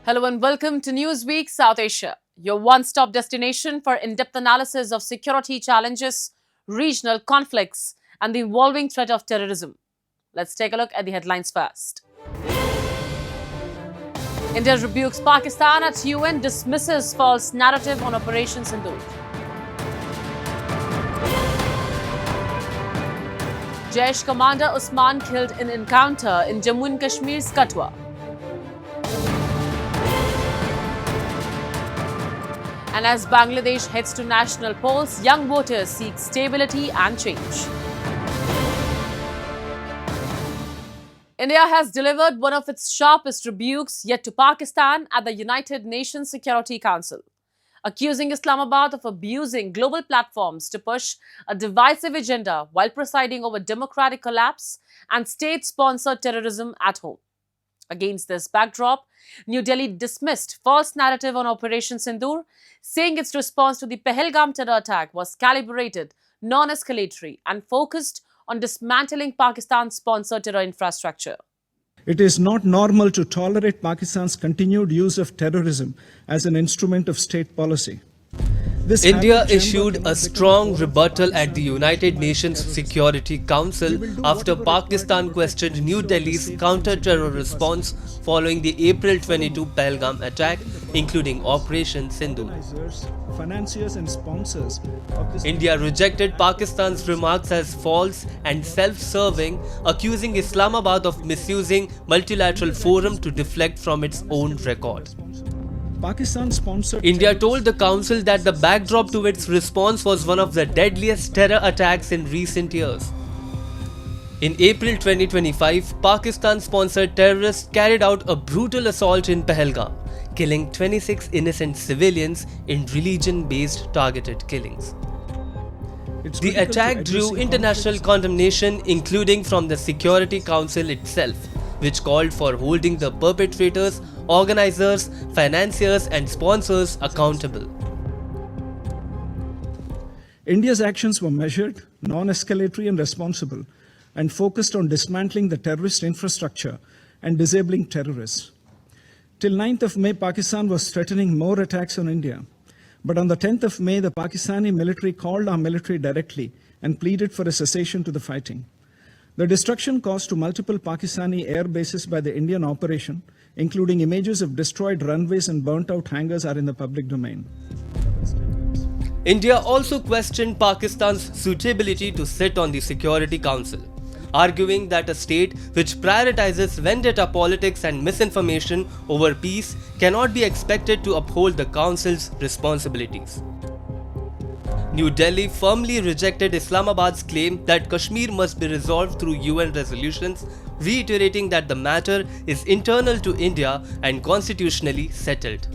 Hello and welcome to Newsweek South Asia, your one-stop destination for in-depth analysis of security challenges, regional conflicts, and the evolving threat of terrorism. Let's take a look at the headlines first. India rebukes Pakistan at UN, dismisses false narrative on Operation Sindoor. Jaish commander Usman killed in encounter in Jammu and Kashmir's Kathua. And as Bangladesh heads to national polls, young voters seek stability and change. India has delivered one of its sharpest rebukes yet to Pakistan at the United Nations Security Council, accusing Islamabad of abusing global platforms to push a divisive agenda while presiding over democratic collapse and state-sponsored terrorism at home. Against this backdrop, New Delhi dismissed false narrative on Operation Sindoor, saying its response to the Pahalgam terror attack was calibrated, non-escalatory and focused on dismantling Pakistan's sponsored terror infrastructure. It is not normal to tolerate Pakistan's continued use of terrorism as an instrument of state policy. India issued a strong rebuttal at the United Nations Security Council after Pakistan questioned New Delhi's counter-terror response following the April 22 Pahalgam attack, including Operation Sindoor. India rejected Pakistan's remarks as false and self-serving, accusing Islamabad of misusing multilateral forum to deflect from its own record. India told the Council that the backdrop to its response was one of the deadliest terror attacks in recent years. In April 2025, Pakistan-sponsored terrorists carried out a brutal assault in Pahalgam, killing 26 innocent civilians in religion-based targeted killings. The attack drew international condemnation, including from the Security Council itself, which called for holding the perpetrators, organizers, financiers and sponsors accountable. India's actions were measured, non-escalatory and responsible, and focused on dismantling the terrorist infrastructure and disabling terrorists. Till 9th of May, Pakistan was threatening more attacks on India. But on the 10th of May, the Pakistani military called our military directly and pleaded for a cessation to the fighting. The destruction caused to multiple Pakistani air bases by the Indian operation, including images of destroyed runways and burnt-out hangars, are in the public domain. India also questioned Pakistan's suitability to sit on the Security Council, arguing that a state which prioritizes vendetta politics and misinformation over peace cannot be expected to uphold the Council's responsibilities. New Delhi firmly rejected Islamabad's claim that Kashmir must be resolved through UN resolutions, reiterating that the matter is internal to India and constitutionally settled.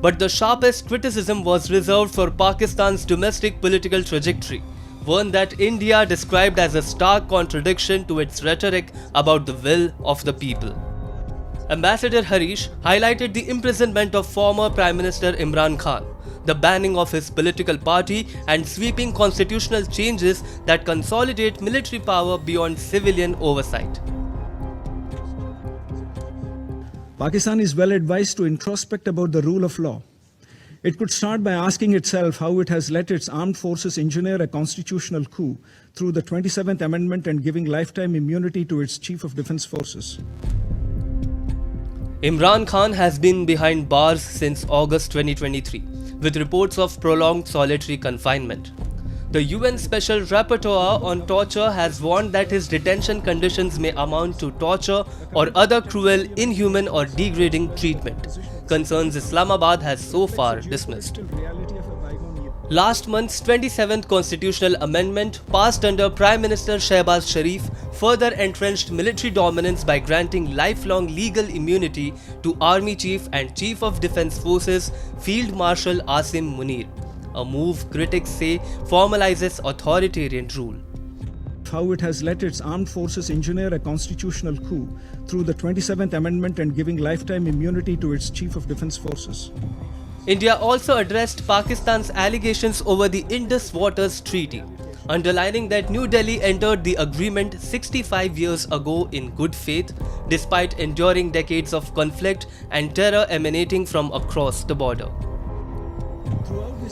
But the sharpest criticism was reserved for Pakistan's domestic political trajectory, one that India described as a stark contradiction to its rhetoric about the will of the people. Ambassador Harish highlighted the imprisonment of former Prime Minister Imran Khan, the banning of his political party and sweeping constitutional changes that consolidate military power beyond civilian oversight. Pakistan is well advised to introspect about the rule of law. It could start by asking itself how it has let its armed forces engineer a constitutional coup through the 27th Amendment and giving lifetime immunity to its Chief of Defence Forces. Imran Khan has been behind bars since August 2023, with reports of prolonged solitary confinement. The UN Special Rapporteur on Torture has warned that his detention conditions may amount to torture or other cruel, inhuman or degrading treatment, concerns Islamabad has so far dismissed. Last month's 27th Constitutional Amendment, passed under Prime Minister Shehbaz Sharif, further entrenched military dominance by granting lifelong legal immunity to Army Chief and Chief of Defence Forces Field Marshal Asim Munir, a move critics say formalizes authoritarian rule. How it has let its armed forces engineer a constitutional coup through the 27th Amendment and giving lifetime immunity to its Chief of Defence Forces. India also addressed Pakistan's allegations over the Indus Waters Treaty, underlining that New Delhi entered the agreement 65 years ago in good faith, despite enduring decades of conflict and terror emanating from across the border.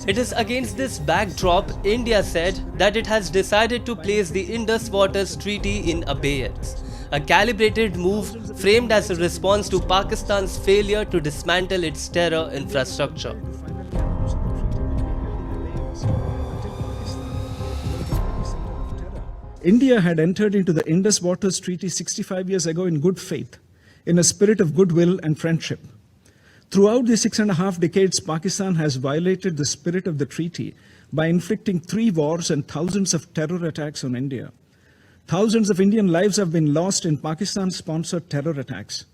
It is against this backdrop, India said that it has decided to place the Indus Waters Treaty in abeyance, a calibrated move framed as a response to Pakistan's failure to dismantle its terror infrastructure. India had entered into the Indus Waters Treaty 65 years ago in good faith, in a spirit of goodwill and friendship. Throughout the 6.5 decades, Pakistan has violated the spirit of the treaty by inflicting 3 wars and thousands of terror attacks on India. Thousands of Indian lives have been lost in Pakistan-sponsored terror attacks.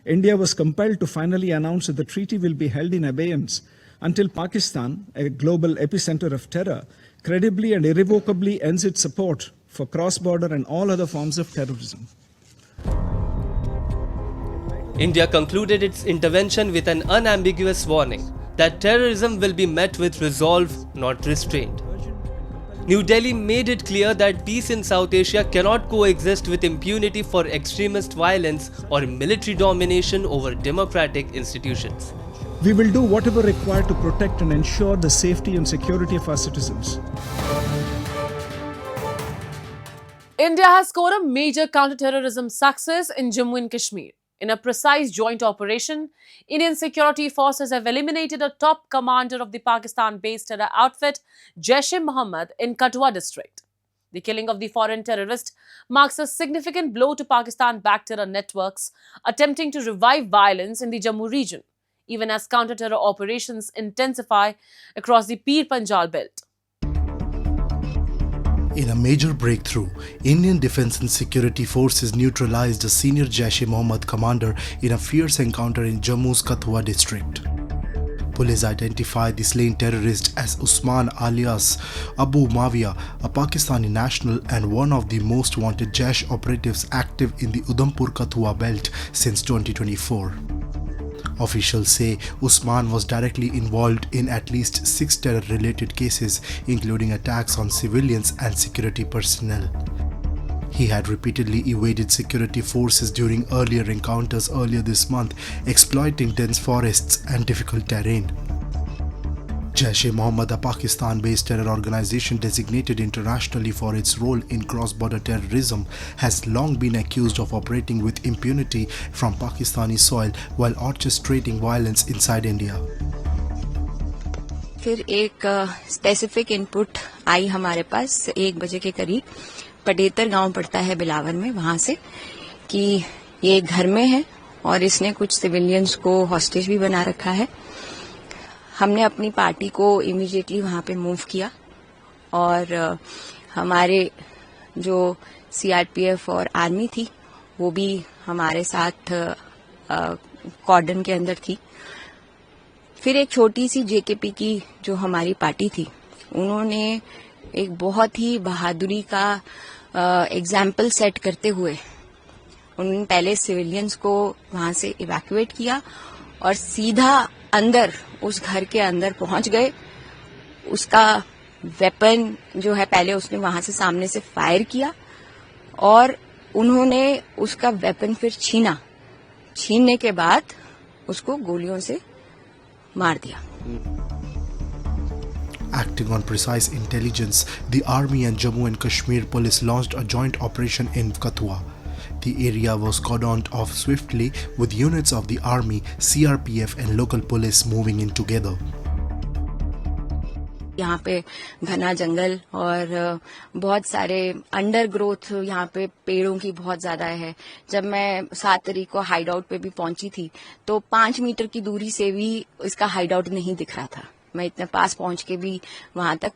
India was compelled to finally announce that the treaty will be held in abeyance until Pakistan, a global epicenter of terror, credibly and irrevocably ends its support for cross-border and all other forms of terrorism. India concluded its intervention with an unambiguous warning that terrorism will be met with resolve, not restraint. New Delhi made it clear that peace in South Asia cannot coexist with impunity for extremist violence or military domination over democratic institutions. We will do whatever required to protect and ensure the safety and security of our citizens. India has scored a major counter-terrorism success in Jammu and Kashmir. In a precise joint operation, Indian security forces have eliminated a top commander of the Pakistan-based terror outfit, Jaish-e-Mohammed, in Kathua district. The killing of the foreign terrorist marks a significant blow to Pakistan-backed terror networks attempting to revive violence in the Jammu region, even as counter-terror operations intensify across the Panjal belt. In a major breakthrough, Indian Defence and Security Forces neutralized a senior Jaish-e-Mohammed commander in a fierce encounter in Jammu's Kathua district. Police identified the slain terrorist as Usman alias Abu Mawiya, a Pakistani national and one of the most wanted Jaish operatives active in the Udhampur-Kathua belt since 2024. Officials say Usman was directly involved in at least 6 terror-related cases, including attacks on civilians and security personnel. He had repeatedly evaded security forces during earlier encounters earlier this month, exploiting dense forests and difficult terrain. Jaish-e-Mohammed, a Pakistan-based terror organization designated internationally for its role in cross-border terrorism, has long been accused of operating with impunity from Pakistani soil while orchestrating violence inside India. फिर एक specific input आई हमारे पास 1 बजे के करीब, पडेतर गांव पड़ता है बिलावर में, वहां से कि ये घर में है और इसने कुछ सिविलियंस को हॉस्टेज भी बना रखा है। हमने अपनी पार्टी को इमीडिएटली वहां पे मूव किया और हमारे जो सीआरपीएफ और आर्मी थी वो भी हमारे साथ कॉर्डन के अंदर थी। फिर एक छोटी सी जेकेपी की जो हमारी पार्टी थी, उन्होंने एक बहुत ही बहादुरी का एग्जाम्पल सेट करते हुए उन्होंने पहले सिविलियंस को वहां से इवैक्यूएट किया और सीधा अंदर उस घर के अंदर पहुंच गए। उसका वेपन जो है पहले उसने वहां से सामने से फायर किया और उन्होंने उसका वेपन फिर छीनने के बाद उसको गोलियों से मार दिया। Acting on precise intelligence, the Army and Jammu and Kashmir Police launched a joint operation in Kathua. The area was cordoned off swiftly with units of the Army, CRPF and local police moving in together. यहाँ पे घना जंगल और बहुत सारे under growth, यहाँ पे पेड़ों की बहुत ज्यादा है। जब मैं 7 तारीख को हाइड आउट पे भी पहुंची थी तो 5 मीटर की दूरी से भी इसका हाइड आउट नहीं दिख रहा था। मैं इतने पास पहुंच के भी वहां तक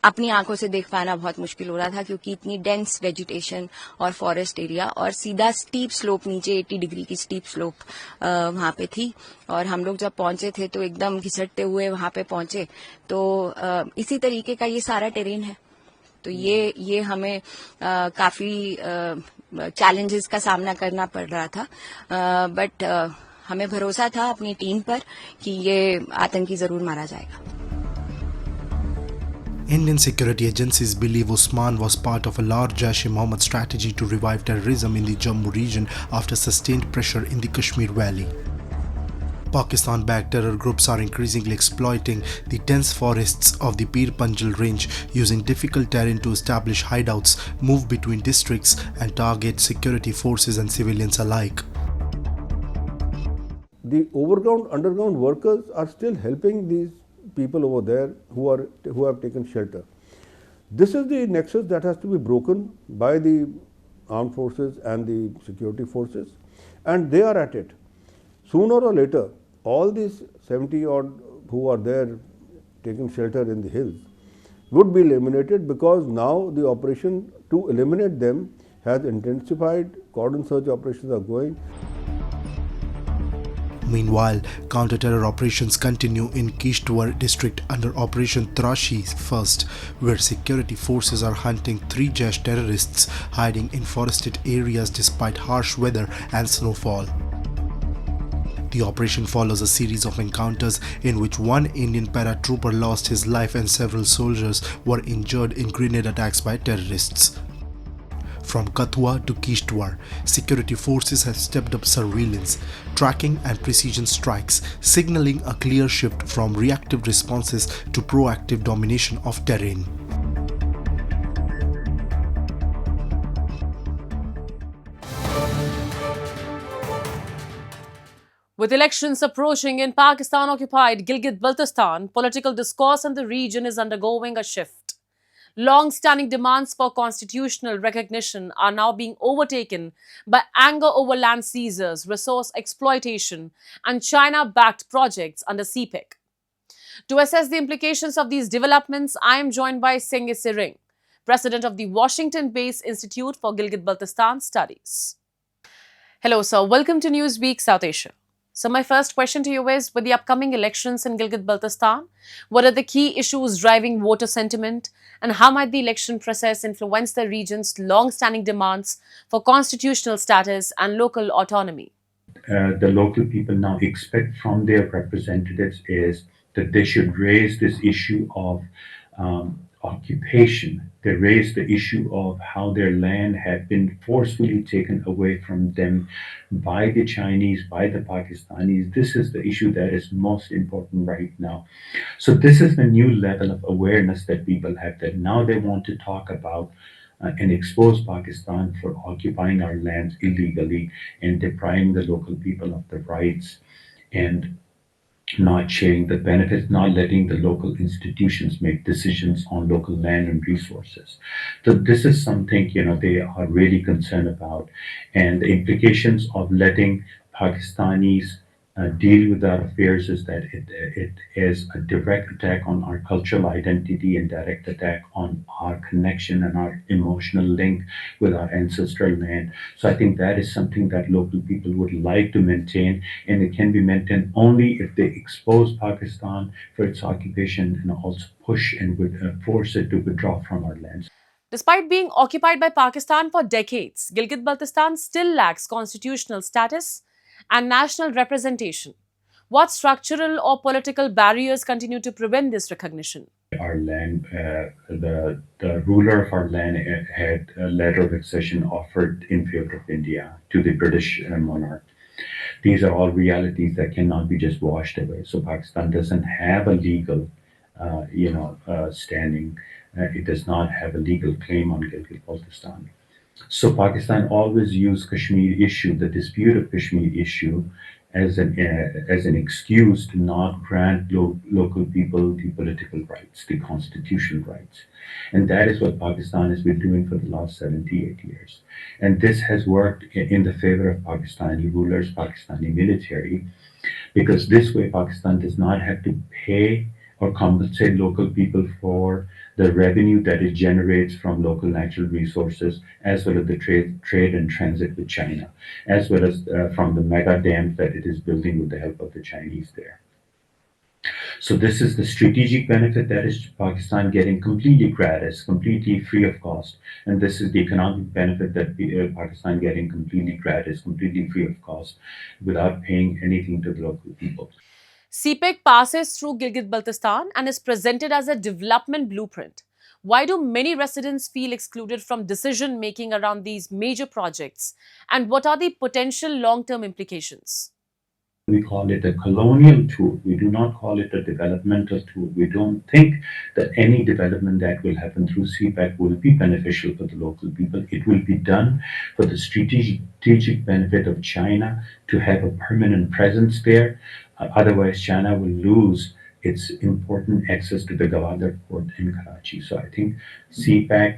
अपनी आंखों से देख पाना बहुत मुश्किल हो रहा था, क्योंकि इतनी डेंस वेजिटेशन और फॉरेस्ट एरिया और सीधा स्टीप स्लोप, नीचे 80 डिग्री की स्टीप स्लोप वहां पे थी। और हम लोग जब पहुंचे थे तो एकदम घिसटते हुए वहां पे पहुंचे। तो इसी तरीके का ये सारा टेरेन है। तो ये हमें काफी चैलेंजेस का सामना करना पड़ रहा था, बट हमें भरोसा था अपनी टीम पर कि ये आतंकी जरूर मारा जाएगा। Indian security agencies believe Usman was part of a large Jaish-e-Mohammed strategy to revive terrorism in the Jammu region after sustained pressure in the Kashmir Valley. Pakistan-backed terror groups are increasingly exploiting the dense forests of the Panjal range, using difficult terrain to establish hideouts, move between districts, and target security forces and civilians alike. The underground workers are still helping these people over there who have taken shelter. This is the nexus that has to be broken by the armed forces and the security forces, and they are at it. Sooner or later, all these 70 odd who are there taking shelter in the hills would be eliminated, because now the operation to eliminate them has intensified. Cordon search operations are going. Meanwhile, counter-terror operations continue in Kishtwar district under Operation Trashi First, where security forces are hunting 3 Jaish terrorists hiding in forested areas despite harsh weather and snowfall. The operation follows a series of encounters in which one Indian paratrooper lost his life and several soldiers were injured in grenade attacks by terrorists. From Kathua to Kishtwar, security forces have stepped up surveillance, tracking and precision strikes, signaling a clear shift from reactive responses to proactive domination of terrain. With elections approaching in Pakistan-occupied Gilgit-Baltistan, political discourse in the region is undergoing a shift. Long-standing demands for constitutional recognition are now being overtaken by anger over land seizures, resource exploitation, and China-backed projects under CPEC. To assess the implications of these developments, I am joined by Singh Sering, president of the Washington-based Institute for Gilgit-Baltistan Studies. Hello, sir. Welcome to Newsweek South Asia. So my first question to you is, with the upcoming elections in Gilgit-Baltistan, what are the key issues driving voter sentiment, and how might the election process influence the region's long-standing demands for constitutional status and local autonomy? The local people now expect from their representatives is that they should raise this issue of occupation. They raise the issue of how their land had been forcefully taken away from them by the Chinese, by the Pakistanis. This is the issue that is most important right now. So this is the new level of awareness that people have, that now they want to talk about and expose Pakistan for occupying our lands illegally and depriving the local people of the rights, and not sharing the benefits, not letting the local institutions make decisions on local land and resources. So this is something, they are really concerned about, and the implications of letting Pakistanis deal with our affairs is that it is a direct attack on our cultural identity and direct attack on our connection and our emotional link with our ancestral land. So I think that is something that local people would like to maintain, and it can be maintained only if they expose Pakistan for its occupation and also push and force it to withdraw from our lands. Despite being occupied by Pakistan for decades, Gilgit-Baltistan still lacks constitutional status and national representation. What structural or political barriers continue to prevent this recognition? Our land, the ruler of our land had a letter of accession offered in favor of India to the British monarch. These are all realities that cannot be just washed away. So Pakistan doesn't have a legal, standing. It does not have a legal claim on Gilgit-Baltistan. So Pakistan always used Kashmir issue, the dispute of Kashmir issue, as an excuse to not grant local people the political rights, the constitutional rights. And that is what Pakistan has been doing for the last 78 years. And this has worked in the favor of Pakistani rulers, Pakistani military, because this way Pakistan does not have to pay or compensate local people for the revenue that it generates from local natural resources, as well as the trade and transit with China, as well as from the mega dams that it is building with the help of the Chinese there. So this is the strategic benefit, that is Pakistan getting completely gratis, completely free of cost. And this is the economic benefit, that Pakistan getting completely gratis, completely free of cost, without paying anything to the local people. CPEC passes through Gilgit-Baltistan and is presented as a development blueprint. Why do many residents feel excluded from decision making around these major projects? And what are the potential long-term implications? We call it a colonial tool. We do not call it a developmental tool. We don't think that any development that will happen through CPEC will be beneficial for the local people. It will be done for the strategic benefit of China to have a permanent presence there. Otherwise, China will lose its important access to the Gwadar port in Karachi. So I think CPEC,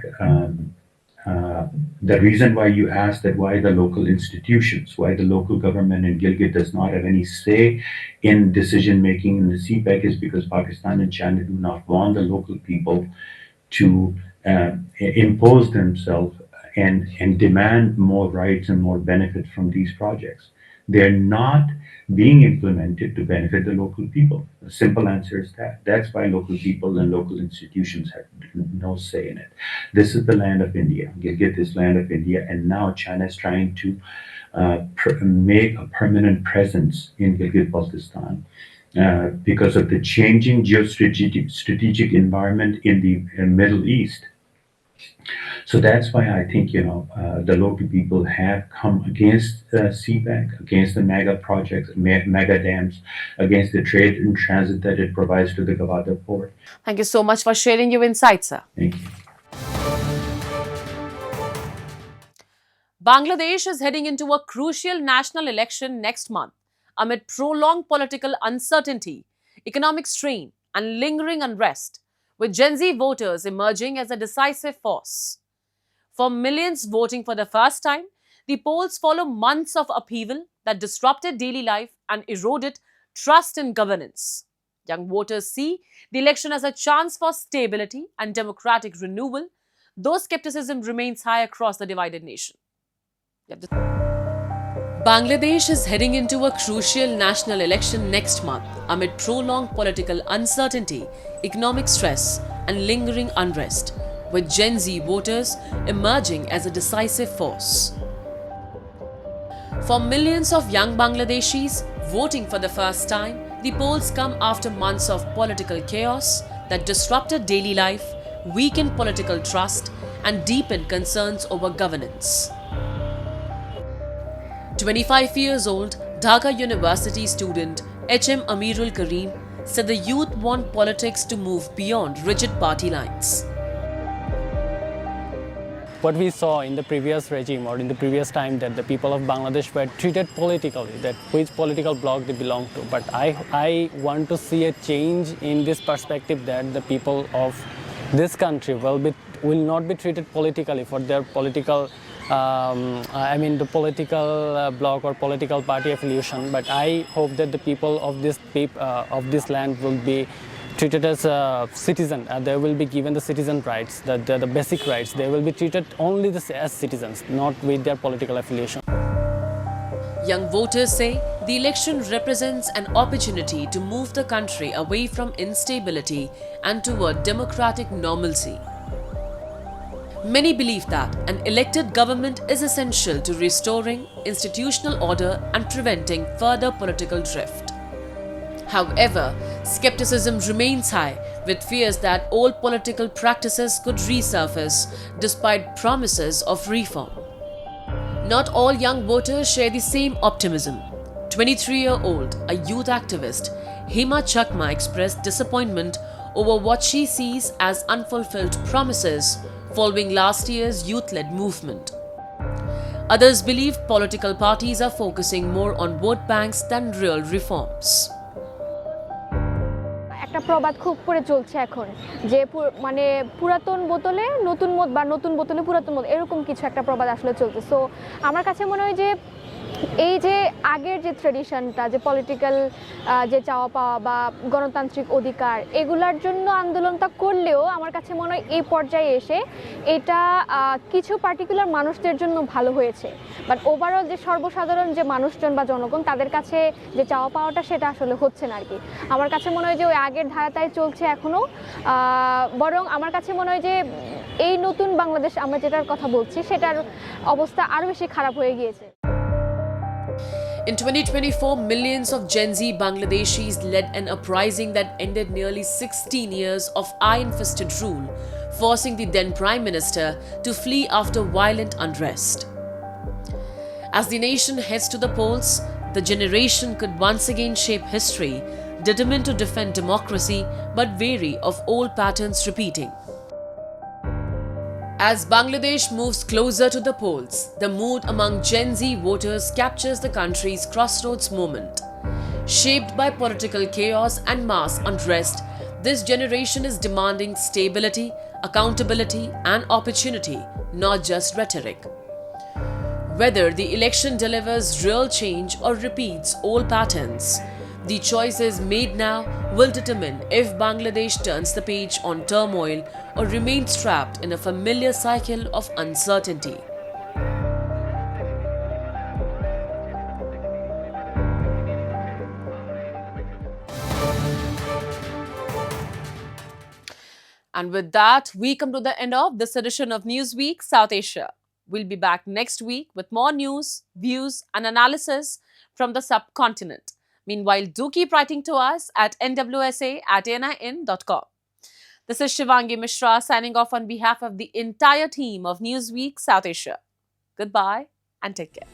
the reason why you asked that why the local institutions, why the local government in Gilgit does not have any say in decision making in the CPEC is because Pakistan and China do not want the local people to impose themselves and demand more rights and more benefit from these projects. They're not being implemented to benefit the local people. The simple answer is that. That's why local people and local institutions have no say in it. This is the land of India. Gilgit is land of India, and now China is trying to make a permanent presence in Gilgit-Baltistan because of the changing strategic environment in the Middle East. So that's why I think, the local people have come against CPEC, against the mega projects, mega dams, against the trade and transit that it provides to the Gwadar port. Thank you so much for sharing your insights, sir. Thank you. Bangladesh is heading into a crucial national election next month amid prolonged political uncertainty, economic strain, and lingering unrest, with Gen Z voters emerging as a decisive force. For millions voting for the first time, the polls follow months of upheaval that disrupted daily life and eroded trust in governance. Young voters see the election as a chance for stability and democratic renewal, though skepticism remains high across the divided nation. Bangladesh is heading into a crucial national election next month amid prolonged political uncertainty, economic stress, and lingering unrest, with Gen Z voters emerging as a decisive force. For millions of young Bangladeshis voting for the first time, the polls come after months of political chaos that disrupted daily life, weakened political trust, and deepened concerns over governance. 25 years old Dhaka University student H.M. Amirul Kareem said the youth want politics to move beyond rigid party lines. What we saw in the previous regime or in the previous time, that the people of Bangladesh were treated politically, that which political bloc they belong to. But I want to see a change in this perspective, that the people of this country will not be treated politically for their political the political bloc or political party affiliation. But I hope that the people of this land will be treated as a citizen. They will be given the citizen rights, the basic rights. They will be treated only as citizens, not with their political affiliation. Young voters say the election represents an opportunity to move the country away from instability and toward democratic normalcy. Many believe that an elected government is essential to restoring institutional order and preventing further political drift. However, skepticism remains high, with fears that old political practices could resurface despite promises of reform. Not all young voters share the same optimism. 23-year-old, a youth activist, Hema Chakma expressed disappointment over what she sees as unfulfilled promises following last year's youth-led movement. Others believe political parties are focusing more on vote banks than real reforms. একটা প্রবাদ খুব করে চলছে এখন যে মানে পুরাতন বোতলে নতুন মদ বা নতুন বোতলে পুরাতন মদ, এরকম কিছু একটা প্রবাদ আসলে চলছে। সো আমার কাছে মনে হয় যে এই যে আগের যে ট্র্যাডিশনটা, যে পলিটিক্যাল যে চাওয়া পাওয়া বা গণতান্ত্রিক অধিকার, এগুলার জন্য আন্দোলনটা করলেও আমার কাছে মনে হয় এই পর্যায়ে এসে এটা কিছু পার্টিকুলার মানুষদের জন্য ভালো হয়েছে, বাট ওভারঅল যে সর্বসাধারণ যে মানুষজন বা জনগণ, তাদের কাছে যে চাওয়া পাওয়াটা সেটা আসলে হচ্ছে না আর কি। আমার কাছে মনে হয় যে ওই আগের ধারাটাই চলছে এখনও, বরং আমার কাছে মনে হয় যে এই নতুন বাংলাদেশ আমরা যেটার কথা বলছি সেটার অবস্থা আরও বেশি খারাপ হয়ে গিয়েছে। In 2024, millions of Gen Z Bangladeshis led an uprising that ended nearly 16 years of eye-infested rule, forcing the then Prime Minister to flee after violent unrest. As the nation heads to the polls, the generation could once again shape history, determined to defend democracy but wary of old patterns repeating. As Bangladesh moves closer to the polls, the mood among Gen Z voters captures the country's crossroads moment. Shaped by political chaos and mass unrest, this generation is demanding stability, accountability, and opportunity, not just rhetoric. Whether the election delivers real change or repeats old patterns, the choices made now will determine if Bangladesh turns the page on turmoil or remains trapped in a familiar cycle of uncertainty. And with that, we come to the end of this edition of Newsweek South Asia. We'll be back next week with more news, views, and analysis from the subcontinent. Meanwhile, do keep writing to us at nwsa@nin.com. This is Shivangi Mishra signing off on behalf of the entire team of Newsweek South Asia. Goodbye and take care.